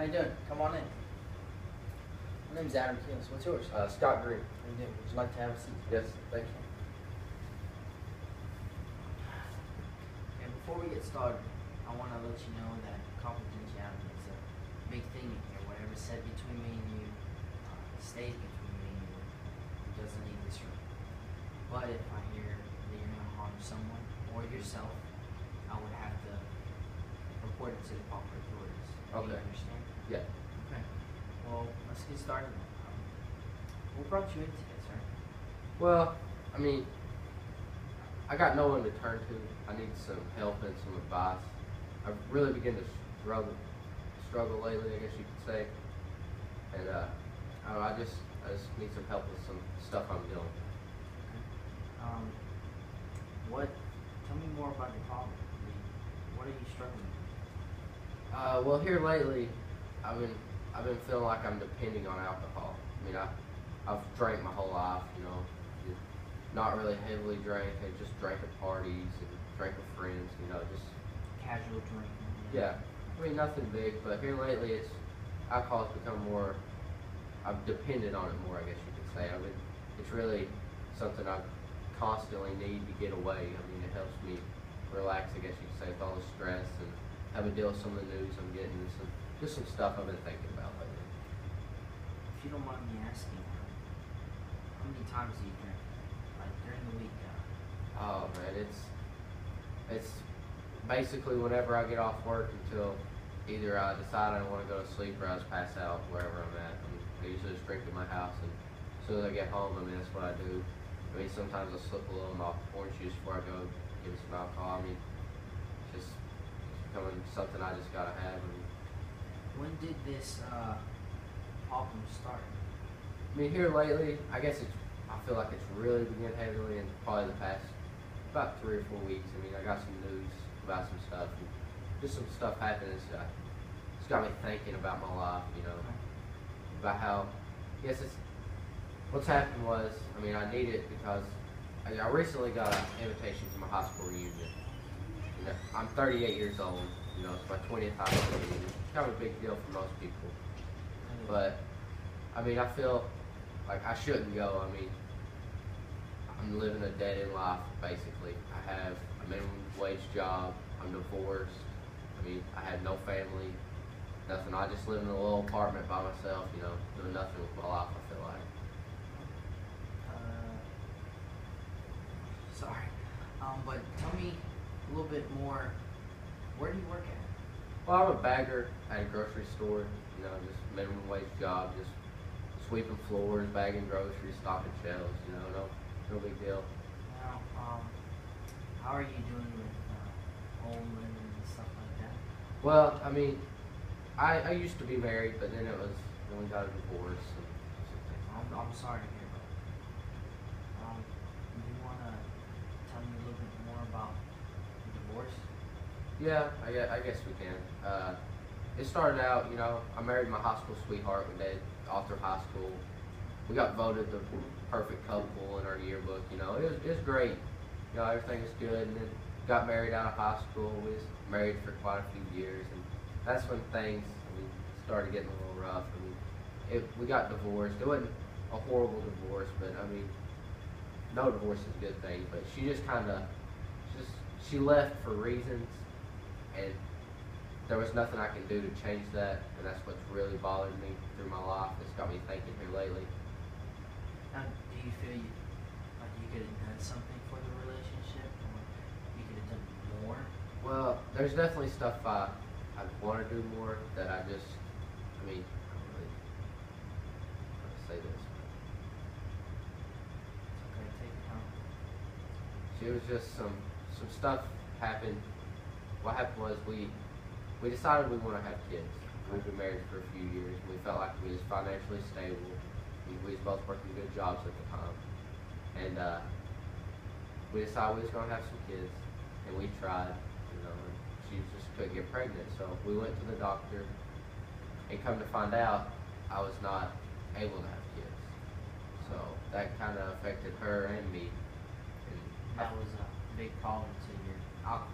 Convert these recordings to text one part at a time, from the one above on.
How you doing? Come on in. My name's Adam Keelis. What's yours? Scott Green. How you doing? Would you like to have a seat? Yes, thank you. And before we get started, I want to let you know that confidentiality is a big thing in here. Whatever's said between me and you stays between me and you. It doesn't leave this room. But if I hear that you're going to harm someone or yourself, I would have to report it to the proper authorities. Do you Okay. understand? Yeah. Okay. Well, let's get started. What brought you in today, sir? Well, I mean, I got no one to turn to. I need some help and some advice. I've really begun to struggle lately, I guess you could say. And I don't know, I just need some help with some stuff I'm doing. Tell me more about your problem. I mean, what are you struggling with? Well, here lately, I've been feeling like I'm depending on alcohol. I mean, I've drank my whole life, you know, not really heavily drank. I just drank at parties and drank with friends, you know, just Casual drinking. yeah. I mean, nothing big, but here lately, alcohol's become more. I've depended on it more, I guess you could say. It's really something I constantly need to get away. I mean, it helps me relax, I guess you could say, with all the stress and having to deal with some of the news I'm getting and just some stuff I've been thinking about lately. If you don't mind me asking, how many times do you drink? Like during the week? Oh man, it's basically whenever I get off work until either I decide I don't want to go to sleep or I just pass out wherever I'm at. I usually just drink in my house, and as soon as I get home, I mean, that's what I do. I mean, sometimes I'll slip a little of my orange juice before I go give it some alcohol. I mean, it's becoming something I just gotta have. And, When did this problem start? I mean, here lately, I feel like it's really begun heavily in probably the past about 3 or 4 weeks. I mean, I got some news about some stuff, and just some stuff happening. It's got me thinking about my life, you know, about how, what's happened was, I mean, I need it because I recently got an invitation to my high school reunion. You know, I'm 38 years old, you know, it's my 20th high school reunion. It's kind of a big deal for most people. But, I mean, I feel like I shouldn't go. I mean, I'm living a dead-end life, basically. I have a minimum wage job. I'm divorced. I mean, I have no family, nothing. I just live in a little apartment by myself, you know, doing nothing with my life, I feel like. Sorry. But tell me a little bit more. Where do you work at? Well, I'm a bagger at a grocery store, you know, just minimum wage job, just sweeping floors, bagging groceries, stocking shelves, you know, no big deal. Now, how are you doing with home living and stuff like that? Well, I mean, I used to be married, but then we got a divorce. I'm sorry to hear that. Do you want to tell me a little bit more about the divorce? Yeah, I guess we can. It started out, you know, I married my high school sweetheart. We dated all through high school. We got voted the perfect couple in our yearbook. You know, it was great. You know, everything was good. And then got married out of high school. We was married for quite a few years, and that's when things started getting a little rough. I mean, we got divorced. It wasn't a horrible divorce, but I mean, no divorce is a good thing. But she just kind of, she left for reasons, and there was nothing I can do to change that, and that's what's really bothered me through my life. It's got me thinking here lately. Now, do you feel like you could have done something for the relationship, or you could have done more? Well, there's definitely stuff I want to do more that I don't really how to say this. It's okay, take your time. It was just some stuff happened. What happened was we decided we want to have kids. We've been married for a few years. We felt like we was financially stable. We was both working good jobs at the time, and we decided we was going to have some kids. And we tried, you know, and she just couldn't get pregnant. So we went to the doctor, and come to find out, I was not able to have kids. So that kind of affected her and me. And That was a big problem to your alcohol.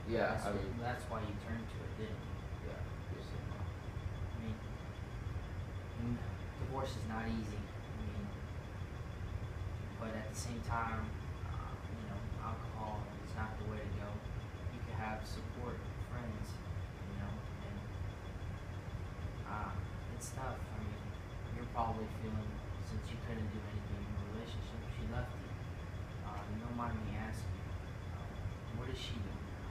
yeah, That's why you turned to it, didn't you? yeah. I mean, divorce is not easy. I mean, but at the same time, alcohol is not the way to go. You can have support, friends, and it's tough. I mean, you're probably feeling, since you couldn't do anything in the relationship, she left you. You don't mind me asking, what is she doing now?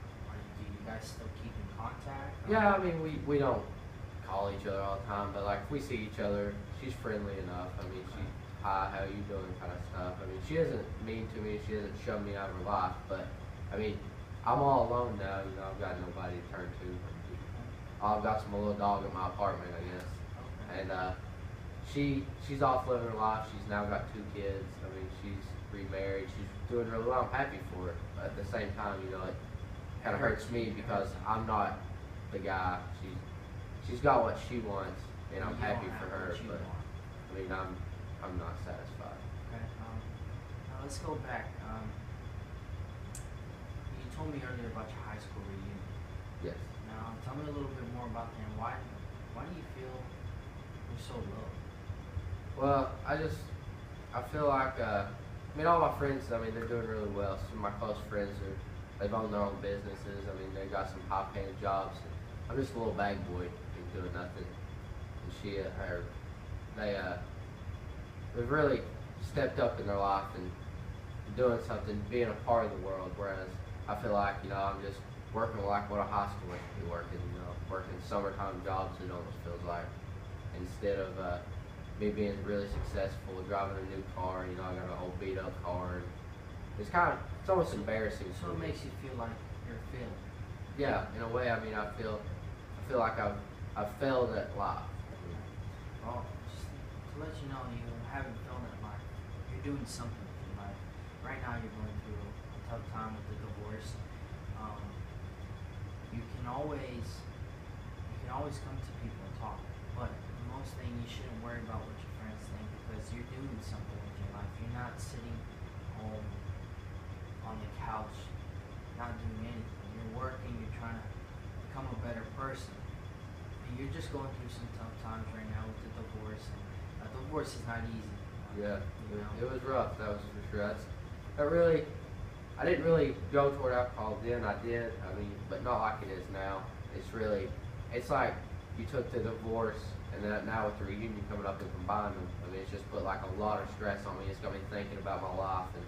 Do you guys still keep in contact? Yeah, I mean, we don't call each other all the time, but like if we see each other, she's friendly enough. I mean, she, hi, how you doing, kind of stuff. I mean, she isn't mean to me. She doesn't shove me out of her life, but I mean, I'm all alone now. I've got nobody to turn to. I've got my little dog in my apartment, I guess. Okay. And she's off living her life. She's now got 2 kids. I mean, she's remarried. She's doing really well. I'm happy for her. But at the same time, it kind of hurts me because I'm not the guy. She's got what she wants, and I'm You happy don't for have her. what you But want. I mean, I'm not satisfied. Okay. Now let's go back. You told me earlier about your high school reunion. Yes. Now tell me a little bit more about them. Why do you feel you're so low? Well, I feel like, I mean, all my friends, I mean, they're doing really well. Some of my close friends they've owned their own businesses. I mean, they got some high-paying jobs. And I'm just a little bag boy doing nothing. And they've really stepped up in their life and doing something, being a part of the world. Whereas I feel like, I'm just working like what a high schooler should be working. Working summertime jobs. It almost feels like, instead of me being really successful, driving a new car. I got an old beat up car. And it's almost embarrassing. So it makes you feel like you're failing. Yeah, in a way. I mean, I feel like I've failed at life. Well, just to let you know, you haven't failed at life. You're doing something with your life. Right now, you're going through a tough time with the divorce. You can always come to people and talk, but the most thing, you shouldn't worry about what your friends think, because you're doing something with your life. You're not sitting home on the couch, not doing anything. You're working. You're trying to become a better person. You're just going through some tough times right now with the divorce, and divorce is not easy. Yeah, it was rough. That was for sure. I didn't really go toward alcohol then. I did. I mean, but not like it is now. It's like you took the divorce, and then now with the reunion coming up and combined them. I mean, it's just put like a lot of stress on me. It's got me thinking about my life and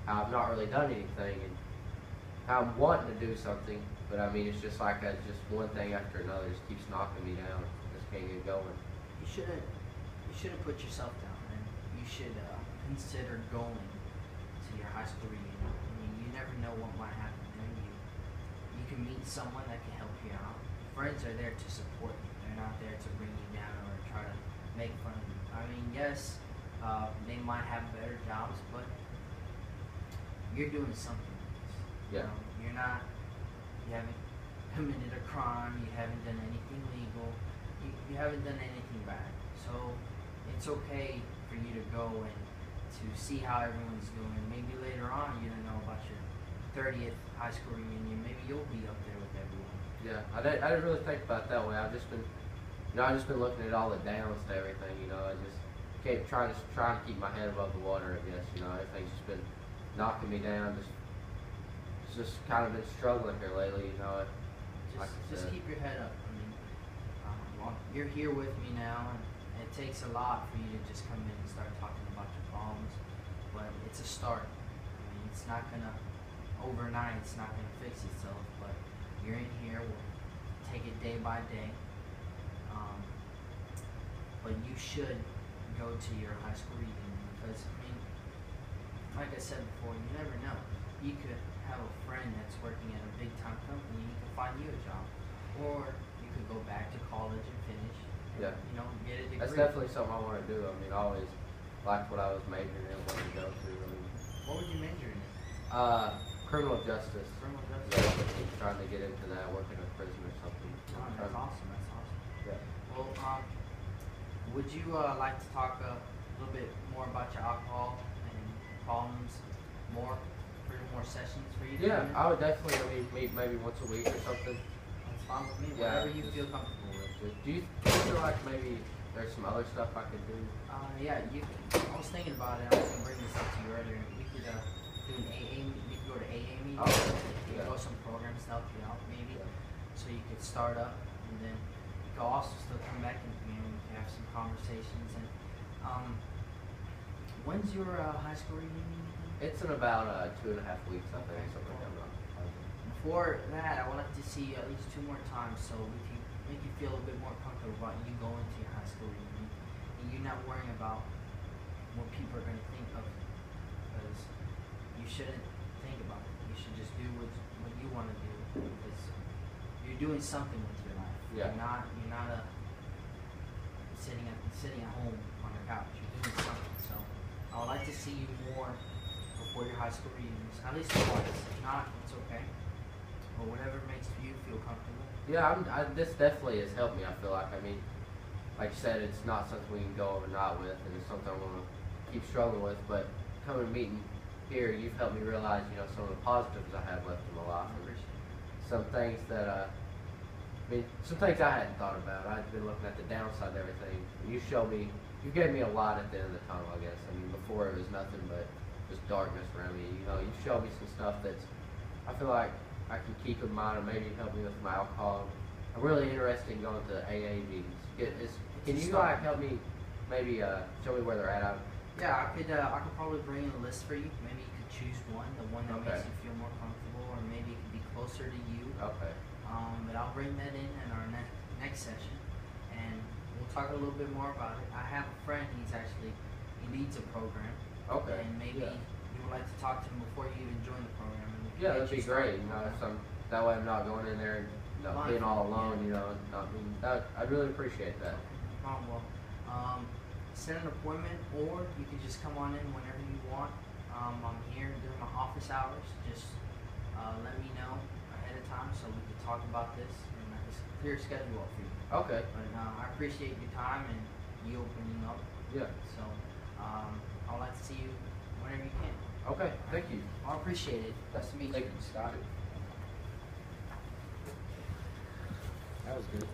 how I've not really done anything, and how I'm wanting to do something. But I mean, it's just like just one thing after another just keeps knocking me down. Just can't get going. You shouldn't put yourself down, and you should consider going to your high school reunion. I mean, you never know what might happen there. You can meet someone that can help you out. Friends are there to support you. They're not there to bring you down or try to make fun of you. I mean, yes, they might have better jobs, but you're doing something. Yeah. You haven't committed a crime. You haven't done anything legal. You haven't done anything bad. So it's okay for you to go and to see how everyone's doing. Maybe later on, you don't know about your 30th high school reunion. Maybe you'll be up there with everyone. Yeah, I didn't really think about it that way. I've just been looking at all the downs to everything. I just kept trying to keep my head above the water. I guess everything's just been knocking me down. Just kind of been struggling here lately. Just keep your head up. I mean, you're here with me now, and it takes a lot for you to just come in and start talking about your problems. But it's a start. I mean, it's not gonna overnight. It's not gonna fix itself. But you're in here. We'll take it day by day. But you should go to your high school reunion, because I mean, like I said before, you never know. You could have a friend that's working at a big time company, he can find you a job. Or you could go back to college and finish. And, Yeah. Get a degree. That's definitely something I want to do. I mean, I always liked what I was majoring in, what to go to. I mean, What would you major in? criminal justice. Criminal justice. Yeah, I'm trying to get into that, working in a prison or something. Oh, that's awesome. That's awesome. Yeah. Well, would you like to talk a little bit more about your alcohol and problems more? More sessions for you? Yeah, I would definitely meet maybe once a week or something. That's fine with me. Yeah, Whatever you feel comfortable with. Do you feel like maybe there's some other stuff I could do. Yeah, I was thinking about it. I was gonna bring this up to you earlier. We could do an AA. We could go to AA meeting. Oh, You yeah. go some programs to help you out, maybe. Yeah. So you could start up, and then you could also still come back and we can have some conversations. And when's your high school reunion? It's in about 2.5 weeks, I think, Okay. something like that. I'm not positive. Before that, I would like to see you at least 2 more times, so we can make you feel a bit more comfortable about you going to your high school reunion, and you not worrying about what people are going to think of you, because you shouldn't think about it. You should just do what you want to do, because you're doing something with your life. Yeah. You're not sitting at home on your couch. You're doing something. So I would like to see you more before your high school reunions, at least once. If not, it's okay. Or whatever makes you feel comfortable. Yeah, this definitely has helped me. I feel like. I mean, like you said, it's not something we can go overnight with, and it's something I'm gonna keep struggling with. But coming to meeting here, you've helped me realize, some of the positives I have left in my life, and some things that some things I hadn't thought about. I'd been looking at the downside of everything. And you gave me a lot at the end of the tunnel, I guess. I mean, before it was nothing but just darkness around me. You showed me some stuff that's, I feel like I can keep in mind and maybe help me with my alcohol. I'm really interested in going to AA meetings. Can you help me maybe show me where they're at? Yeah, I could probably bring in a list for you. Maybe you could choose one, the one that Okay. makes you feel more comfortable, or maybe it could be closer to you. Okay. But I'll bring that in our next session, and we'll talk a little bit more about it. I have a friend. He leads a program. Okay. And maybe Yeah. you would like to talk to him before you even join the program. And we can Yeah, get that'd you be started. great. That way I'm not going in there and not being all alone. I'd really appreciate that. Well, set an appointment, or you can just come on in whenever you want. I'm here during my office hours. Just let me know ahead of time so we can talk about this and I can clear a schedule up for you. Okay. But I appreciate your time and you opening up. Yeah. So I'd like to see you whenever you can. Okay. Thank you. I appreciate it. Nice to meet Thank you. you, Scott. That was good.